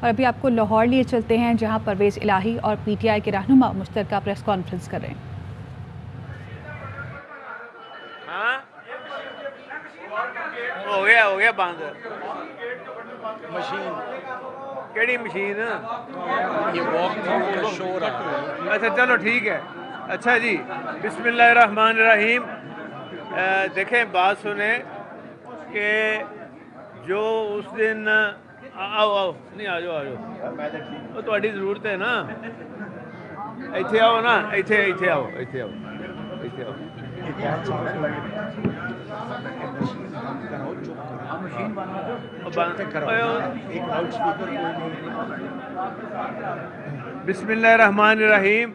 اور ابھی آپ کو لاہور لیے چلتے ہیں جہاں پرویز الہی اور پی ٹی آئی کے رہنما مشترکہ پریس کانفرنس کر رہے ہیں۔ ہو گیا بند مشین کیڑی مشین یہ واک تھرو کا شو رہا۔ اچھا چلو ٹھیک ہے۔ اچھا جی، بسم اللہ الرحمن الرحیم۔ دیکھیں بات سنیں کہ جو اس دن آؤ نہیں آ جاؤ وہ تھوڑی ضرورت ہے نا، ایتھے آؤ نا، ایتھے آؤ۔ بسم اللہ الرحمن الرحیم۔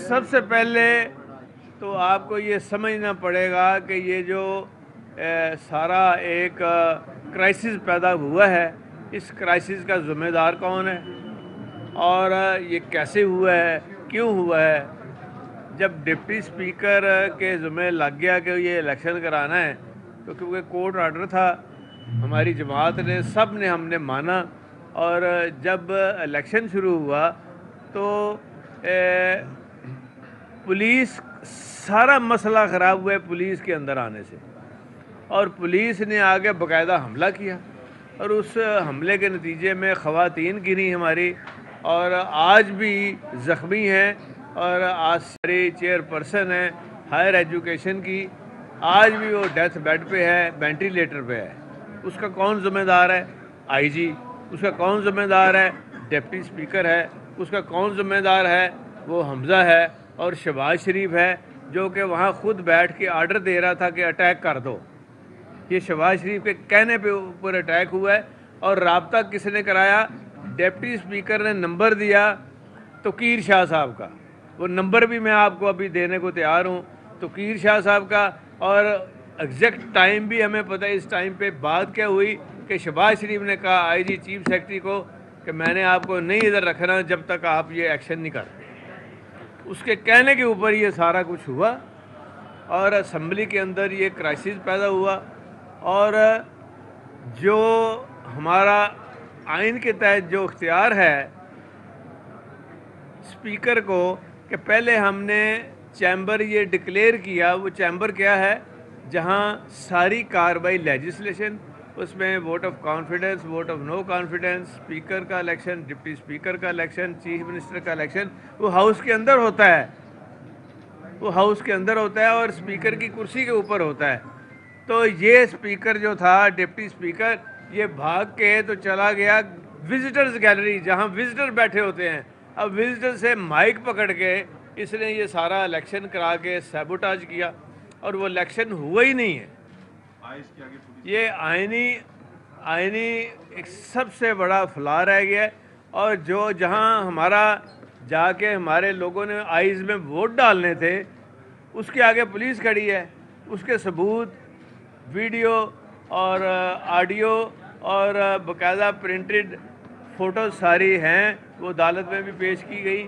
سب سے پہلے تو آپ کو یہ سمجھنا پڑے گا کہ یہ جو سارا ایک کرائسس پیدا ہوا ہے، اس کرائسس کا ذمہ دار کون ہے اور یہ کیسے ہوا ہے، کیوں ہوا ہے۔ جب ڈپٹی اسپیکر کے ذمہ لگ گیا کہ یہ الیکشن کرانا ہے، تو کیونکہ کورٹ آرڈر تھا، ہماری جماعت نے سب نے ہم نے مانا، اور جب الیکشن شروع ہوا تو پولیس سارا مسئلہ خراب ہوا ہے پولیس کے اندر آنے سے، اور پولیس نے آگے باقاعدہ حملہ کیا، اور اس حملے کے نتیجے میں خواتین گری ہماری، اور آج بھی زخمی ہیں، اور آج ساری چیئر پرسن ہے ہائر ایجوکیشن کی، آج بھی وہ ڈیتھ بیڈ پہ ہے، وینٹیلیٹر پہ ہے۔ اس کا کون ذمہ دار ہے؟ آئی جی۔ اس کا کون ذمہ دار ہے؟ ڈپٹی اسپیکر ہے۔ اس کا کون ذمہ دار ہے؟ وہ حمزہ ہے، اور شہباز شریف ہے، جو کہ وہاں خود بیٹھ کے آرڈر دے رہا تھا کہ اٹیک کر دو۔ یہ شہباز شریف کے کہنے پہ اوپر اٹیک ہوا ہے، اور رابطہ کس نے کرایا؟ ڈپٹی اسپیکر نے نمبر دیا توقیر شاہ صاحب کا، وہ نمبر بھی میں آپ کو ابھی دینے کو تیار ہوں، توقیر شاہ صاحب کا، اور ایگزیکٹ ٹائم بھی ہمیں پتہ ہے۔ اس ٹائم پہ بات کیا ہوئی کہ شہباز شریف نے کہا آئی جی چیف سیکرٹری کو کہ میں نے آپ کو نہیں ادھر رکھنا جب تک آپ یہ ایکشن نہیں کرتے۔ اس کے کہنے کے اوپر یہ سارا کچھ ہوا، اور اسمبلی کے اندر یہ کرائسس پیدا ہوا، اور جو ہمارا آئین کے تحت جو اختیار ہے اسپیکر کو کہ پہلے ہم نے چیمبر یہ ڈکلیئر کیا، وہ چیمبر کیا ہے؟ جہاں ساری کارروائی لیجسلیشن، اس میں vote of confidence, vote of no confidence, speaker کا الیکشن، ڈپٹی اسپیکر کا الیکشن، چیف منسٹر کا الیکشن، وہ ہاؤس کے اندر ہوتا ہے، وہ ہاؤس کے اندر ہوتا ہے، اور اسپیکر کی کرسی کے اوپر ہوتا ہے۔ تو یہ اسپیکر جو تھا ڈپٹی اسپیکر، یہ بھاگ کے تو چلا گیا وزٹرز گیلری جہاں وزٹر بیٹھے ہوتے ہیں۔ اب وزٹر سے مائک پکڑ کے اس نے یہ سارا الیکشن کرا کے سیبوٹاج کیا، اور وہ الیکشن ہوا ہی نہیں ہے۔ یہ آئینی ایک سب سے بڑا فلا رہ گیا ہے، اور جو جہاں ہمارا جا کے ہمارے لوگوں نے آئیز میں ووٹ ڈالنے تھے، اس کے آگے پولیس کھڑی ہے، اس کے ثبوت ویڈیو اور آڈیو اور باقاعدہ پرنٹڈ فوٹوز ساری ہیں، وہ عدالت میں بھی پیش کی گئی،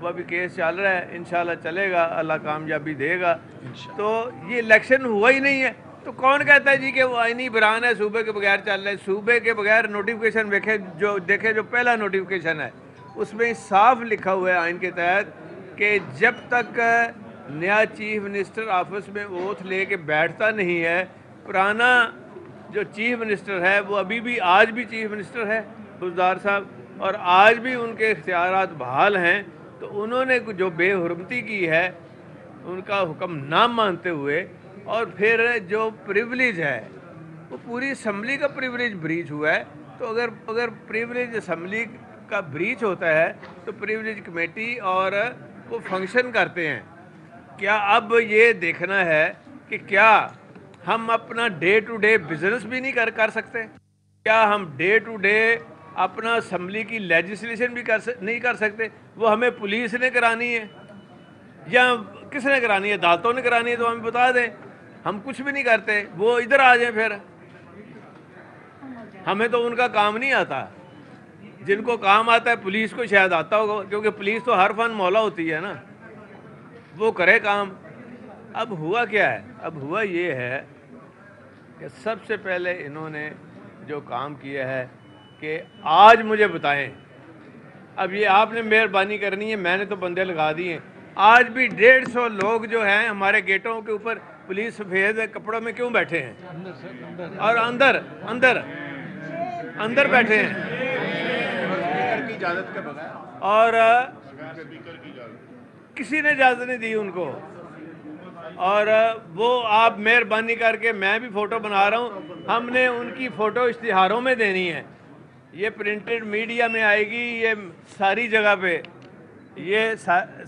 وہ ابھی کیس چل رہا ہے، انشاءاللہ چلے گا، اللہ کامیابی دے گا۔ تو یہ الیکشن ہوا ہی نہیں ہے، تو کون کہتا ہے جی کہ وہ آئینی بران ہے، صوبے کے بغیر چل رہا ہے؟ صوبے کے بغیر نوٹیفیکیشن دیکھیں جو پہلا نوٹیفیکیشن ہے، اس میں صاف لکھا ہوا ہے آئین کے تحت کہ جب تک نیا چیف منسٹر آفس میں اوتھ لے کے بیٹھتا نہیں ہے، پرانا جو چیف منسٹر ہے وہ ابھی بھی آج بھی چیف منسٹر ہے بزدار صاحب، اور آج بھی ان کے اختیارات بحال ہیں، تو انہوں نے جو بے حرمتی کی ہے ان کا حکم نہ مانتے ہوئے، اور پھر جو پریولیج ہے وہ پوری اسمبلی کا پریولیج بریچ ہوا ہے۔ تو اگر پریولیج اسمبلی کا بریچ ہوتا ہے تو پریولیج کمیٹی اور وہ فنکشن کرتے ہیں۔ کیا اب یہ دیکھنا ہے کہ کیا ہم اپنا ڈے ٹو ڈے بزنس بھی نہیں کر سکتے؟ کیا ہم ڈے ٹو ڈے اپنا اسمبلی کی لیجسلیشن بھی نہیں کر سکتے؟ وہ ہمیں پولیس نے کرانی ہے یا کس نے کرانی ہے؟ عدالتوں نے کرانی ہے، تو ہمیں بتا دیں، ہم کچھ بھی نہیں کرتے، وہ ادھر آ جائیں۔ پھر ہمیں تو ان کا کام نہیں آتا، جن کو کام آتا ہے پولیس کو شاید آتا ہوگا، کیونکہ پولیس تو ہر فن مولا ہوتی ہے نا، وہ کرے کام۔ اب ہوا کیا ہے؟ اب ہوا یہ ہے کہ سب سے پہلے انہوں نے جو کام کیا ہے کہ آج مجھے بتائیں. اب یہ آپ نے مہربانی کرنی ہے, میں نے تو بندے لگا دیے ہیں. آج بھی 150 لوگ جو ہیں ہمارے گیٹوں کے اوپر پولیس سفید کپڑوں میں کیوں بیٹھے ہیں, اور اندر اندر اندر بیٹھے ہیں, اسپیکر کی اجازت کے بغیر. اور کسی نے اجازت نہیں دی ان کو. اور وہ آپ مہربانی کر کے, میں بھی فوٹو بنا رہا ہوں, ہم نے ان کی فوٹو اشتہاروں میں دینی ہے. یہ پرنٹڈ میڈیا میں آئے گی, یہ ساری جگہ پہ, یہ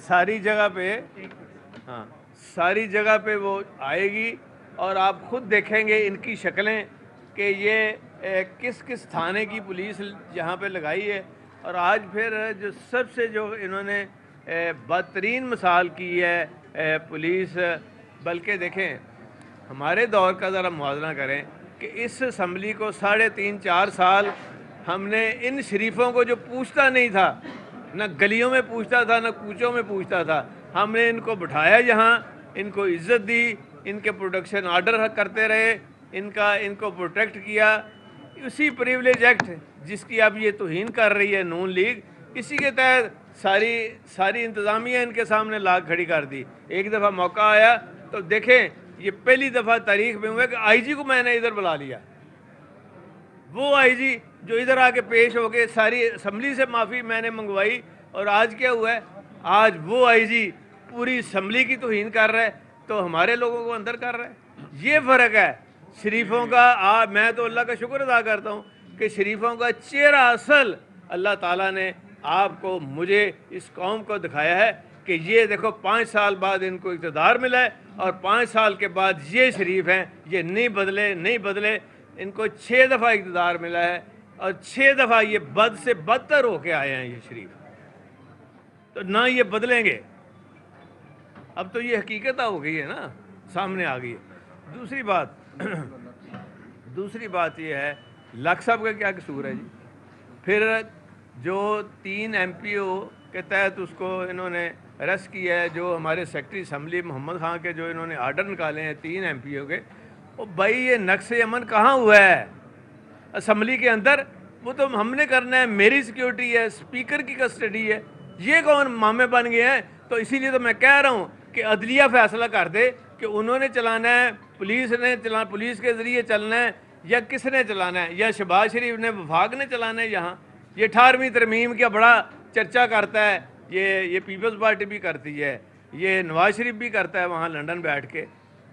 ساری جگہ پہ, ہاں ساری جگہ پہ وہ آئے گی. اور آپ خود دیکھیں گے ان کی شکلیں کہ یہ کس کس تھانے کی پولیس یہاں پہ لگائی ہے. اور آج پھر جو سب سے جو انہوں نے بدترین مثال کی ہے پولیس, بلکہ دیکھیں ہمارے دور کا ذرا موازنہ کریں کہ اس اسمبلی کو 3.5-4 سال ہم نے ان شریفوں کو جو پوچھتا نہیں تھا, نہ گلیوں میں پوچھتا تھا نہ کوچوں میں پوچھتا تھا, ہم نے ان کو بٹھایا یہاں, ان کو عزت دی, ان کے پروٹیکشن آرڈر کرتے رہے, ان کو پروٹیکٹ کیا. اسی پریولیج ایکٹ جس کی اب یہ توہین کر رہی ہے نون لیگ, اسی کے تحت ساری انتظامیہ ان کے سامنے لا کھڑی کر دی. ایک دفعہ موقع آیا تو دیکھیں, یہ پہلی دفعہ تاریخ میں ہوا کہ آئی جی کو میں نے ادھر بلا لیا. وہ آئی جی جو ادھر آ کے پیش ہو کے ساری اسمبلی سے معافی میں نے منگوائی, اور آج کیا ہوا ہے, آج وہ آئی جی پوری اسمبلی کی توہین کر رہا ہے تو ہمارے لوگوں کو اندر کر رہا ہے. یہ فرق ہے شریفوں کا. میں تو اللہ کا شکر ادا کرتا ہوں کہ شریفوں کا چہرہ اصل اللہ تعالیٰ نے آپ کو, مجھے, اس قوم کو دکھایا ہے کہ یہ دیکھو 5 سال بعد ان کو اقتدار ملا ہے, اور 5 سال کے بعد یہ شریف ہیں, یہ نہیں بدلے. ان کو 6 دفعہ اقتدار ملا ہے, اور 6 دفعہ یہ بد سے بدتر ہو کے آئے ہیں یہ شریف, تو نہ یہ بدلیں گے. اب تو یہ حقیقت ہو گئی ہے نا, سامنے آ گئی ہے. دوسری بات یہ ہے, لکھ صاحب کا کیا قصور ہے جی؟ پھر جو 3 ایم پی او کے تحت اس کو انہوں نے اریسٹ کیا ہے, جو ہمارے سیکرٹری اسمبلی محمد خان کے جو انہوں نے آرڈر نکالے ہیں 3 ایم پی او کے, وہ بھائی یہ نقص امن کہاں ہوا ہے اسمبلی کے اندر؟ وہ تو ہم نے کرنا ہے, میری سیکیورٹی ہے, اسپیکر کی کسٹڈی ہے. یہ کون مامے بن گئے ہیں؟ تو اسی لیے تو میں کہہ رہا ہوں کہ عدلیہ فیصلہ کر دے کہ انہوں نے چلانا ہے, پولیس کے ذریعے چلنا ہے, یا کس نے چلانا ہے, یا شہباز شریف نے, وفاق نے چلانا ہے. یہاں یہ 18ویں ترمیم کا بڑا چرچا کرتا ہے, یہ پیپلز پارٹی بھی کرتی ہے, یہ نواز شریف بھی کرتا ہے وہاں لندن بیٹھ کے.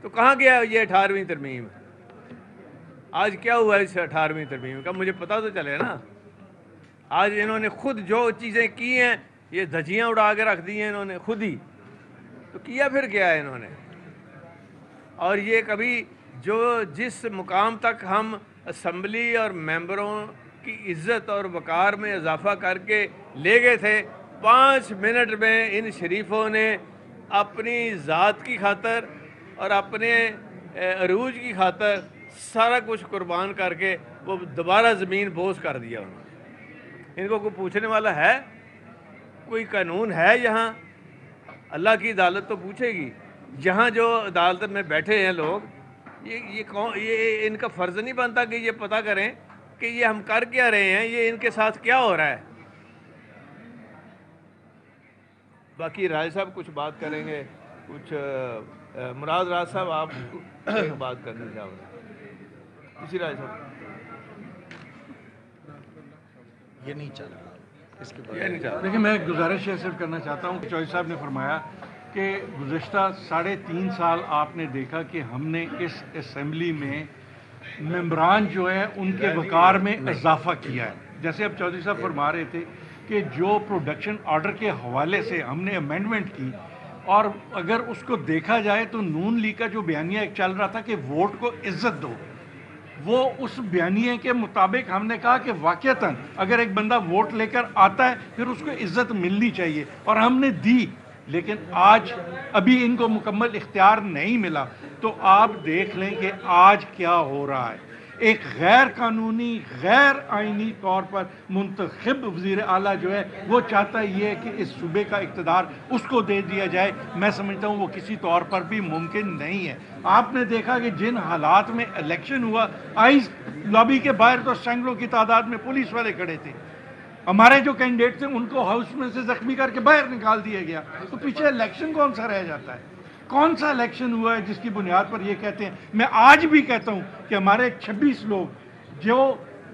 تو کہاں گیا یہ 18ویں ترمیم؟ آج کیا ہوا ہے اس 18ویں ترمیم کا؟ مجھے پتہ تو چلے نا. آج انہوں نے خود جو چیزیں کی ہیں, یہ دھجیاں اڑا کے رکھ دی ہیں انہوں نے خود ہی. تو کیا پھر کیا ہے انہوں نے؟ اور یہ کبھی جس مقام تک ہم اسمبلی اور ممبروں کی عزت اور وقار میں اضافہ کر کے لے گئے تھے, 5 منٹ میں ان شریفوں نے اپنی ذات کی خاطر اور اپنے عروج کی خاطر سارا کچھ قربان کر کے وہ دوبارہ زمین بوس کر دیا انہوں نے. ان کو کوئی پوچھنے والا ہے؟ کوئی قانون ہے یہاں؟ اللہ کی عدالت تو پوچھے گی. جہاں جو عدالت میں بیٹھے ہیں لوگ, یہ ان کا فرض نہیں بنتا کہ یہ پتہ کریں کہ یہ ہم کر کیا رہے ہیں, یہ ان کے ساتھ کیا ہو رہا ہے. باقی راج صاحب کچھ بات کریں گے, کچھ مراد راج صاحب آپ ایک بات کرنی چاہو گے. اسی راج صاحب یہ نہیں چل رہا اس کے بعد. دیکھیں, میں گزارش یہ صرف کرنا چاہتا ہوں کہ چوہدری صاحب نے فرمایا کہ گزشتہ 3.5 سال آپ نے دیکھا کہ ہم نے اس اسمبلی میں ممبران جو ہے ان کے وقار میں اضافہ کیا ہے. جیسے اب چوہدری صاحب فرما رہے تھے کہ جو پروڈکشن آرڈر کے حوالے سے ہم نے امینڈمنٹ کی, اور اگر اس کو دیکھا جائے تو نون لیگ کا جو بیانیہ ایک چل رہا تھا کہ ووٹ کو عزت دو, وہ اس بیانیے کے مطابق ہم نے کہا کہ واقعتاً اگر ایک بندہ ووٹ لے کر آتا ہے پھر اس کو عزت ملنی چاہیے, اور ہم نے دی. لیکن آج ابھی ان کو مکمل اختیار نہیں ملا, تو آپ دیکھ لیں کہ آج کیا ہو رہا ہے. ایک غیر قانونی غیر آئینی طور پر منتخب وزیر اعلیٰ جو ہے وہ چاہتا یہ ہے کہ اس صوبے کا اقتدار اس کو دے دیا جائے. میں سمجھتا ہوں وہ کسی طور پر بھی ممکن نہیں ہے. آپ نے دیکھا کہ جن حالات میں الیکشن ہوا, آئینس لابی کے باہر تو سینکڑوں کی تعداد میں پولیس والے کھڑے تھے. ہمارے جو کینڈیڈیٹ تھے ان کو ہاؤس میں سے زخمی کر کے باہر نکال دیا گیا. تو پیچھے الیکشن کون سا رہ جاتا ہے؟ کون سا الیکشن ہوا ہے جس کی بنیاد پر یہ کہتے ہیں؟ میں آج بھی کہتا ہوں کہ ہمارے 26 لوگ جو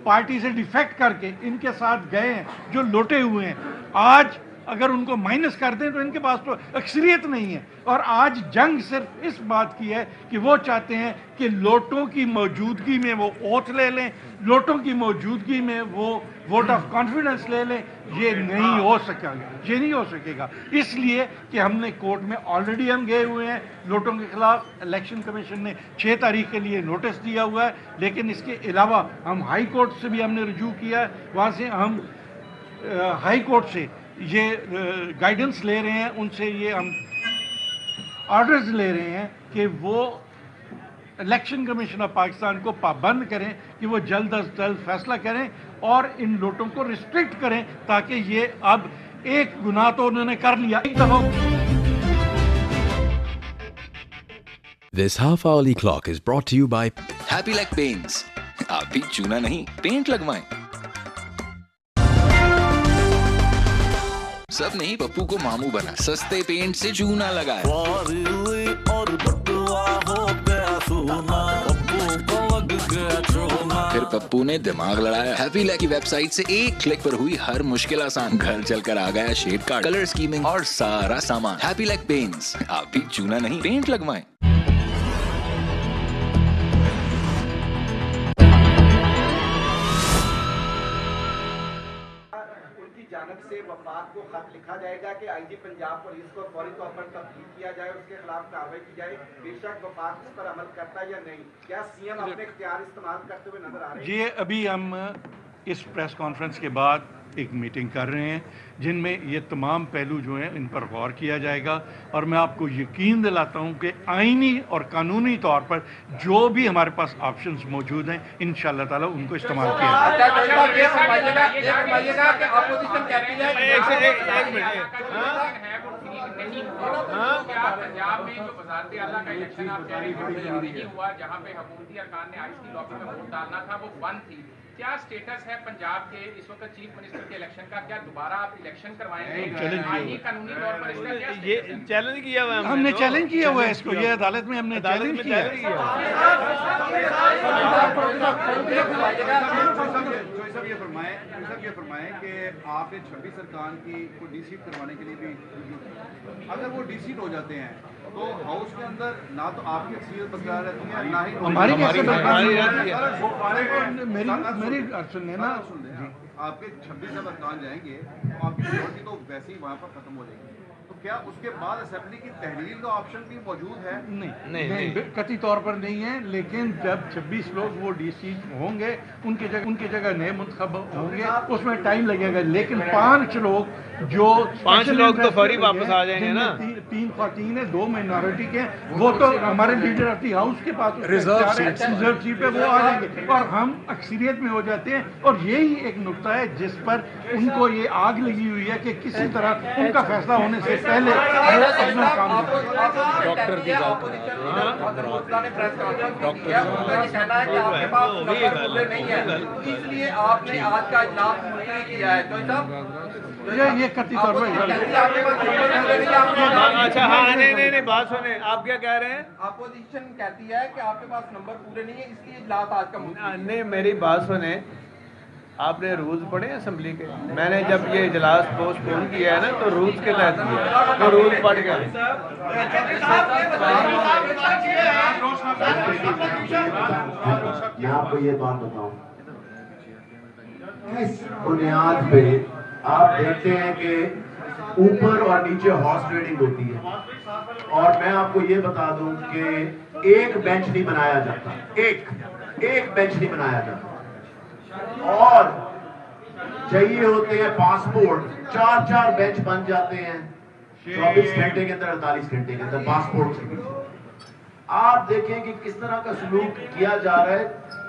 پارٹی سے ڈیفیکٹ کر کے ان کے ساتھ گئے ہیں, جو لوٹے ہوئے ہیں, آج اگر ان کو مائنس کر دیں تو ان کے پاس تو اکثریت نہیں ہے. اور آج جنگ صرف اس بات کی ہے کہ وہ چاہتے ہیں کہ لوٹوں کی موجودگی میں وہ اوتھ لے لیں, لوٹوں کی موجودگی میں وہ ووٹ آف کانفیڈنس لے لیں. یہ نہیں ہو سکے گا, یہ نہیں ہو سکے گا, اس لیے کہ ہم نے کورٹ میں آلریڈی ہم گئے ہوئے ہیں لوٹوں کے خلاف. الیکشن کمیشن نے 6 تاریخ کے لیے نوٹس دیا ہوا ہے, لیکن اس کے علاوہ ہم ہائی کورٹ سے بھی ہم نے رجوع کیا ہے. وہاں سے ہم ہائی کورٹ سے یہ گائیڈنس لے رہے ہیں, ان سے یہ ہم آرڈرز لے رہے ہیں کہ وہ الیکشن کمیشن آف پاکستان کو پابند کریں کہ وہ جلد از جلد فیصلہ کریں اور ان لوٹوں کو ریسٹرکٹ کریں, تاکہ یہ اب ایک گناہ تو انہوں نے کر لیا. ایک دفعہ This half-hourly clock is brought to you by Happy Like Paints. آپ بھی چونا نہیں پینٹ لگوائیں. سب نہیں پپو کو ماموں بنا, سستے پینٹ سے چونا لگائے. پھر پپو نے دماغ لڑایا. ہیپی لیک کی ویب سائٹ سے ایک کلک پر ہوئی ہر مشکل آسان. گھر چل کر آ گیا شیڈ کارڈ, کلر اسکیمنگ اور سارا سامان. Happilac paints. آپ بھی چونا نہیں پینٹ لگوائیں. جانب سے وفاق کو خط لکھا جائے گا کہ آئی جی پنجاب پولیس کو فوری طور پر تبدیل کیا جائے, اس کے خلاف کارروائی کی جائے. بے شک وفاق اس پر عمل کرتا ہے یا نہیں؟ کیا سی ایم اپنے اختیار استعمال کرتے ہوئے نظر آ رہے ہیں؟ یہ ابھی ہم اس پریس کانفرنس کے بعد ایک میٹنگ کر رہے ہیں جن میں یہ تمام پہلو جو ہیں ان پر غور کیا جائے گا, اور میں آپ کو یقین دلاتا ہوں کہ آئینی اور قانونی طور پر جو بھی ہمارے پاس آپشنز موجود ہیں انشاءاللہ تعالیٰ ان کو استعمال کیا جائے. کیا سٹیٹس ہے پنجاب کے اس وقت چیف منسٹر کے الیکشن کا؟ کیا دوبارہ آپ الیکشن کروائیں گے؟ آئینی قانونی طور پر اس کا کیا سٹیٹس ہے؟ یہ چیلنج کیا ہوا ہے, ہم نے چیلنج کیا ہوا ہے اس کو, یہ عدالت میں ہم نے چیلنج کیا ہے. یہ فرمائیں کہ آپ نے 26 ارکان کی کو ڈی سیٹ کروانے کے لیے بھی, اگر وہ ڈی سیٹ ہو جاتے ہیں تو ہاؤس کے اندر نہ تو آپ کی اکثریت برقرار رہتی ہے نہ ہی ہماری کیسے برقرار رہتی ہے. میری سنیں نا, آپ کے 26 جب ارکان جائیں گے تو آپ کی میجورٹی تو ویسے ہی وہاں پر ختم ہو جائے گی. تو کیا اس کے بعد اسمبلی کی تحلیل کا آپشن بھی موجود ہے؟ نہیں, قطعی طور پر نہیں ہے, لیکن جب 26 لوگ وہ ڈی سی ہوں گے ان کی جگہ نئے منتخب ہوں گے, اس میں ٹائم لگے گا. لیکن 5 لوگ جو 5 لوگ تو فوری واپس آ جائیں گے نا. 3 خواتین ہیں, 2 مائنورٹی کے, وہ تو ہمارے لیڈر آف دی ہاؤس کے پاس ریزرو سیٹ پہ وہ آ جائیں گے اور ہم اکثریت میں ہو جاتے ہیں. اور یہی ایک نقطہ ہے جس پر ان کو یہ آگ لگی ہوئی ہے کہ کسی طرح ان کا فیصلہ ہونے سے پہلے اپنا کام ڈاکٹر کی اس لیے آپ نے آج کا اجلاس ملتوی کیا ہے. تو یہ قطعی طور پر اچھا ہاں نہیں بات سنیں, آپ کیا کہہ رہے ہیں؟ اپوزیشن کہتی ہے کہ آپ کے پاس نمبر پورے نہیں ہے, اس لیے اجلاس آج کا نہیں, میری بات سنیں, آپ نے رولز پڑھے ہیں اسمبلی کے؟ میں نے جب یہ اجلاس پوسٹ پون کیا ہے نا تو رولز کے تحت کیا, تو رولز پڑھ گئے. میں آپ کو یہ بات بتاؤں, اس بنیاد پہ آپ دیکھتے ہیں کہ اوپر اور نیچے ہارس ٹریڈنگ ہوتی ہے, اور میں آپ کو یہ بتا دوں کہ ایک بینچ نہیں بنایا جاتا, ایک بینچ نہیں بنایا جاتا, اور چاہیے ہوتے ہیں پاسپورٹ, 4 بینچ بن جاتے ہیں 24 گھنٹے کے اندر, 48 گھنٹے کے اندر پاسپورٹ کے پیچھے. آپ دیکھیں کہ کس طرح کا سلوک کیا جا رہا ہے.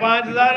5000